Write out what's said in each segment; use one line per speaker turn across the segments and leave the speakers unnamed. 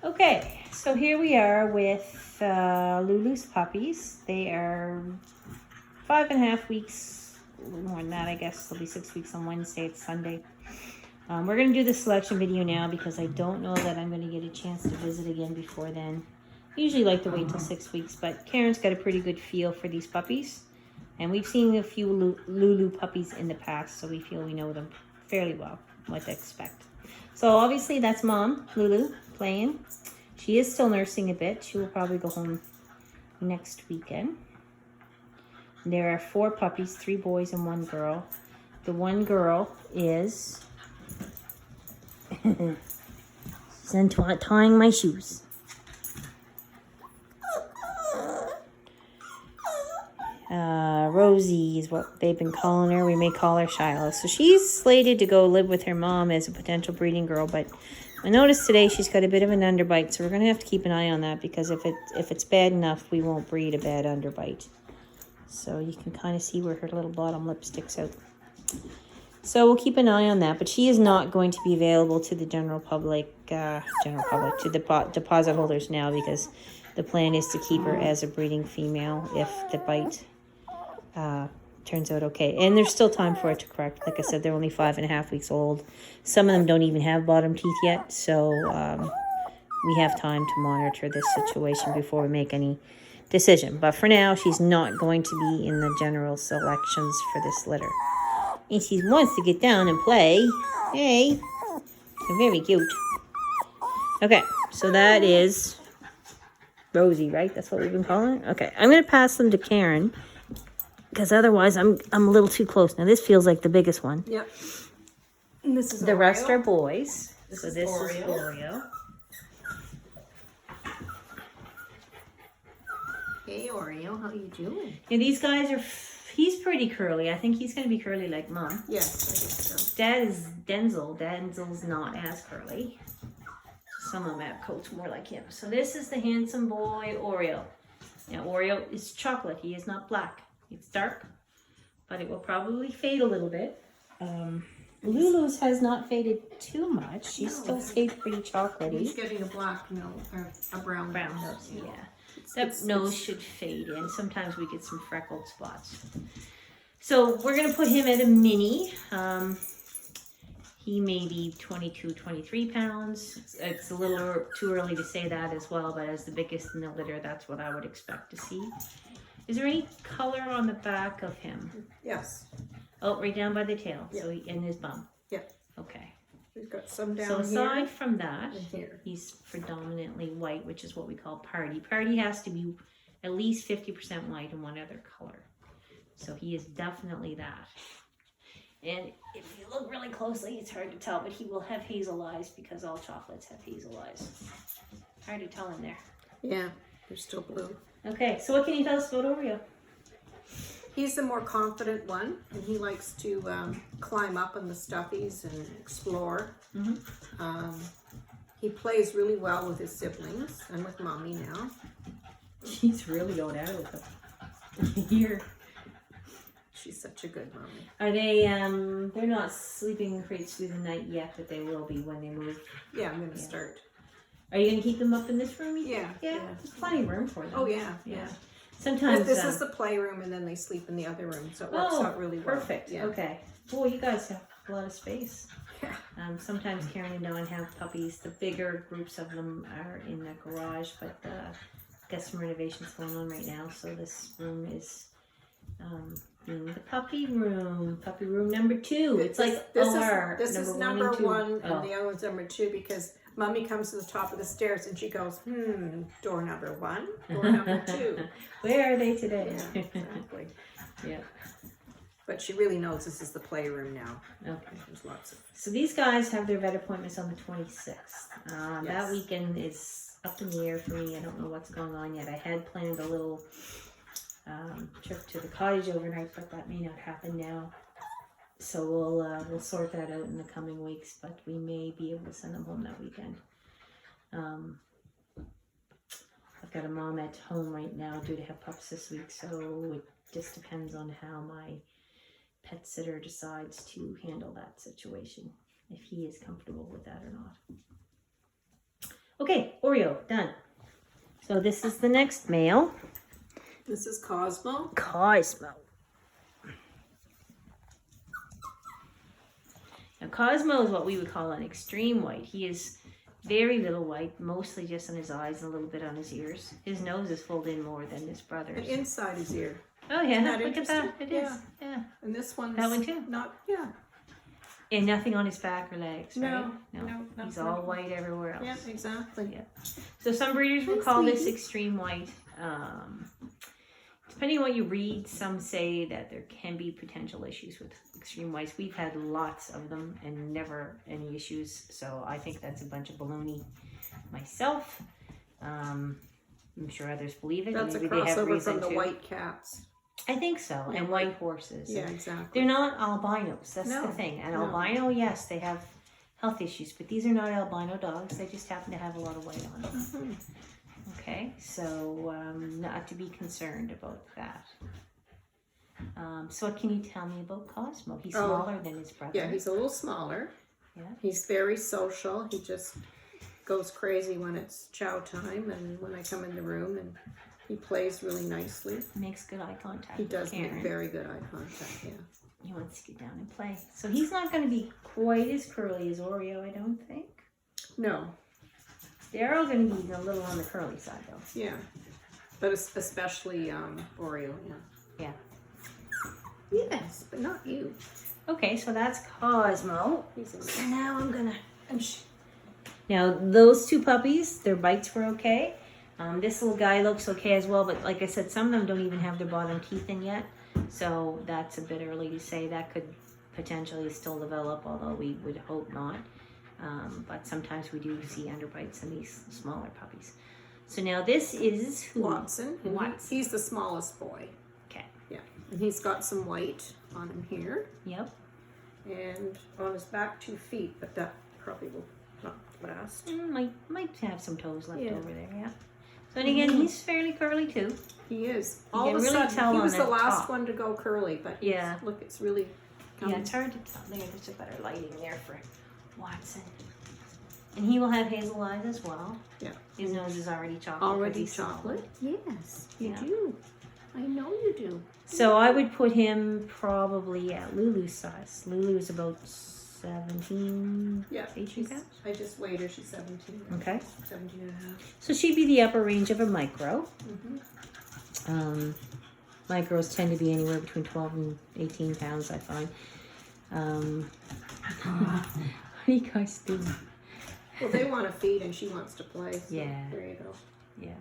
Okay, so here we are with Lulu's puppies. They are 5.5 weeks, a little more than that, I guess. They'll be 6 weeks on Wednesday. It's Sunday. We're going to do the selection video now because I don't know that I'm going to get a chance to visit again before then. I usually like to wait till 6 weeks, but Karen's got a pretty good feel for these puppies. And we've seen a few Lulu puppies in the past, so we feel we know them fairly well, what to expect. So obviously that's Mom, Lulu, playing. She is still nursing a bit. She will probably go home next weekend. There are 4 puppies, 3 boys and 1 girl. The 1 girl is... She's untying my shoes. Rosie is what they've been calling her. We may call her Shiloh. So she's slated to go live with her mom as a potential breeding girl, but I noticed today she's got a bit of an underbite, so we're going to have to keep an eye on that because if it's bad enough, we won't breed a bad underbite. So you can kind of see where her little bottom lip sticks out. So we'll keep an eye on that, but she is not going to be available to the general public, to the deposit holders now because the plan is to keep her as a breeding female if the bite turns out okay. And there's still time for it to correct. Like I said, they're only 5.5 weeks old. Some of them don't even have bottom teeth yet, so we have time to monitor this situation before we make any decision. But for now, she's not going to be in the general selections for this litter. And she wants to get down and play. Hey, they're very cute. Okay, so that is Rosie, right? That's what we've been calling her? Okay, I'm going to pass them to Karen because otherwise I'm a little too close. Now, this feels like the biggest one.
Yep. And this is
the
Oreo.
rest are boys.
This
so
is
this
Oreo.
is Oreo.
Hey, Oreo, how you doing?
Yeah, these guys are... He's pretty curly. I think he's going to be curly like Mom.
Yes, I think so.
Dad is Denzel. Denzel's not as curly. Some of them have coats more like him. So this is the handsome boy, Oreo. Now, Oreo is chocolate. He is not black. It's dark, but it will probably fade a little bit. Lulu's has not faded too much. She still stays pretty chocolatey.
He's getting a black nose, or a brown
nose. Yeah. That nose should fade in. Sometimes we get some freckled spots. So we're going to put him at a mini. He may be 22, 23 pounds. It's a little too early to say that as well, but as the biggest in the litter, that's what I would expect to see. Is there any color on the back of him?
Yes.
Oh, right down by the tail.
Yeah.
So in his bum.
Yep.
Okay.
We've got some down
so aside
here
from that,
and here.
he's predominantly white, which is what we call party. Party has to be at least 50% white and one other color. So he is definitely that. And if you look really closely, it's hard to tell, but he will have hazel eyes because all chocolates have hazel eyes. Hard to tell in there.
Yeah, they're still blue.
Okay, so what can you tell us about Oreo?
He's the more confident one, and he likes to climb up on the stuffies and explore.
Mm-hmm.
He plays really well with his siblings and with Mommy now.
She's really going at it with them. Here.
She's such a good mommy.
Are they, they're not sleeping in crates through the night yet, but they will be when they move.
Yeah, I'm going to start.
Are you going to keep them up in this room?
Yeah.
Yeah, there's plenty of room for them.
Oh, yeah.
Sometimes...
This is the playroom, and then they sleep in the other room, so it works out really well.
Perfect.
Yeah.
Okay. Boy, you guys have a lot of space.
Yeah.
Sometimes Karen and Dawn have puppies. The bigger groups of them are in the garage, but got some renovations going on right now, so this room is in the puppy room. Puppy room number 2. It's like
this
OR.
This is number 1,
Oh.
and the other one's number 2 because Mommy comes to the top of the stairs and she goes, door number 1, door number 2.
Where are they today?
Yeah, exactly.
Yeah.
But she really knows this is the playroom now.
Okay.
There's lots of...
So these guys have their vet appointments on the 26th.
Yes.
That weekend is up in the air for me. I don't know what's going on yet. I had planned a little trip to the cottage overnight, but that may not happen now. So we'll sort that out in the coming weeks, but we may be able to send them home that weekend. I've got a mom at home right now due to have pups this week, so it just depends on how my pet sitter decides to handle that situation, if he is comfortable with that or not. Okay, Oreo, done. So this is the next male.
This is Cosmo.
Cosmo. Now Cosmo is what we would call an extreme white. He is very little white, mostly just on his eyes and a little bit on his ears. His nose is filled in more than his brother's.
And inside his ear.
Oh yeah,
Isn't that
look at that.
interesting?
It is. Yeah.
And this one's
That one too.
not, yeah.
And nothing on his back or legs, right?
No,
He's all white everywhere else.
Yeah, exactly.
Yeah. So some breeders will call this extreme white. Depending on what you read, some say that there can be potential issues with extreme whites. We've had lots of them and never any issues. So I think that's a bunch of baloney myself. I'm sure others believe it.
That's
Maybe
a
they have
crossover
reason
from the
to.
white cats.
I think so.
Yeah,
and white horses.
Yeah, exactly.
They're not albinos. That's
No,
the thing. An
no.
albino, yes, they have health issues, but these are not albino dogs. They just happen to have a lot of white on them.
Mhm.
Okay, so not to be concerned about that. So what can you tell me about Cosmo? He's smaller than his brother.
Yeah, he's a little smaller.
Yeah.
He's very social. He just goes crazy when it's chow time and when I come in the room, and he plays really nicely.
Makes good eye contact.
He does
Karen.
make very good eye contact, yeah.
He wants to get down and play. So he's not going to be quite as curly as Oreo, I don't think.
No,
They're all going to be a little on the curly side, though.
yeah. But especially Oreo, yeah.
Yeah.
Yes, but not you.
Okay, so that's Cosmo.
He's a
So now I'm gonna. Now those two puppies, their bites were okay. This little guy looks okay as well, but like I said, some of them don't even have their bottom teeth in yet, so that's a bit early to say. That could potentially still develop, although we would hope not. But sometimes we do see underbites in these smaller puppies. So now this is who?
Watson. And
Watson.
He's the smallest boy.
Okay.
Yeah. And he's got some white on him here.
Yep.
And on his back 2 feet, but that probably will not last.
Might have some toes left
Yeah.
over there. Yeah. So and again, he's fairly curly too.
He is.
You
All
can
of a
really
sudden,
tell
he
on
was the
that
last
top.
one to go curly, but
Yeah.
look, it's really coming.
Yeah, it's hard to tell. There's a better lighting there for Watson. And he will have hazel eyes as well.
Yeah.
His nose is already chocolate.
Already
he's small.
chocolate? Yes, you
Yeah.
do. I know you do.
So I would put him probably at Lulu's size. Lulu's about 17,
Yeah.
18 pounds.
I just weighed her. She's 17.
Okay.
17 and a half.
So she'd be the upper range of a micro.
Mm-hmm.
Micros tend to be anywhere between 12 and 18 pounds, I find. What are you guys doing?
Well, they want to feed and she wants to play. So
Yeah.
There you go.
Yeah.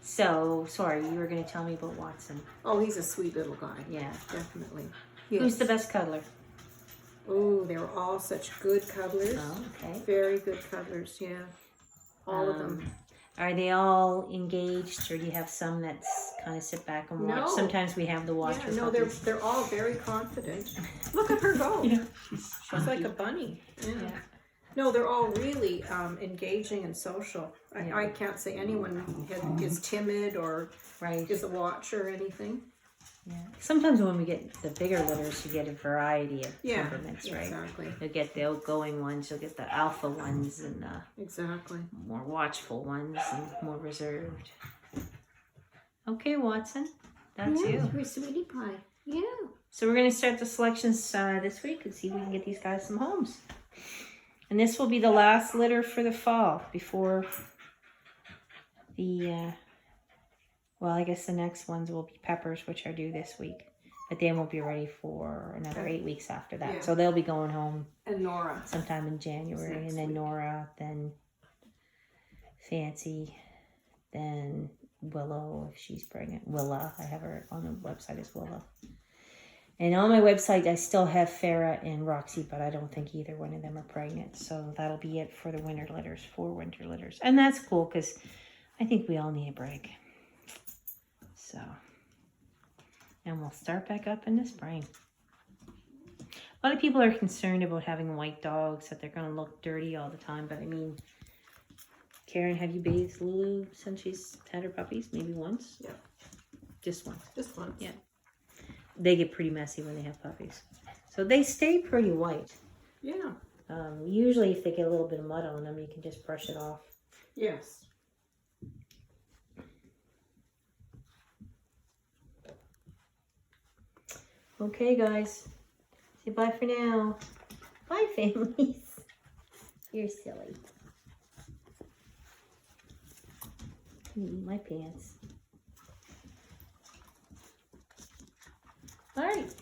So, sorry, you were going to tell me about Watson.
Oh, he's a sweet little guy.
Yeah.
Definitely.
Who's the best cuddler?
Oh, they were all such good cuddlers.
Oh, okay.
Very good cuddlers, yeah. All of them.
Are they all engaged, or do you have some that's kind of sit back and watch?
No.
Sometimes we have the watch.
Yeah, no, they're all very confident. Look at her go.
Yeah.
She's like a bunny. Yeah.
Yeah.
No, they're all really engaging and social.
Yeah.
I can't say anyone is timid or
Right.
is a watcher or anything.
Yeah. Sometimes when we get the bigger litters, you get a variety of
Yeah,
temperaments, right?
exactly.
You'll get the outgoing ones, you'll get the alpha ones, and the
Exactly.
more watchful ones, and more reserved. Okay, Watson, that's you.
You're a sweetie pie. Yeah.
So we're going to start the selections this week and see if we can get these guys some homes. And this will be the last litter for the fall before the, well, I guess the next ones will be peppers, which are due this week. But they won't be ready for another 8 weeks after that.
Yeah.
So they'll be going home
And Nora.
sometime in January.
Next
And then
week.
Nora, then Fancy, then Willow if she's pregnant. Willa, I have her on the website as Willa. And on my website, I still have Farah and Roxy, but I don't think either one of them are pregnant. So that'll be it for the winter litters, 4 winter litters. And that's cool because I think we all need a break. So, and we'll start back up in the spring. A lot of people are concerned about having white dogs, that they're going to look dirty all the time. But I mean, Karen, have you bathed Lulu since she's had her puppies? Maybe once?
Yeah.
Just once.
Just once.
Yeah. They get pretty messy when they have puppies. So they stay pretty white.
Yeah.
Usually if they get a little bit of mud on them, you can just brush it off.
Yes.
Okay, guys. Say bye for now. Bye, families. You're silly. My pants. All right.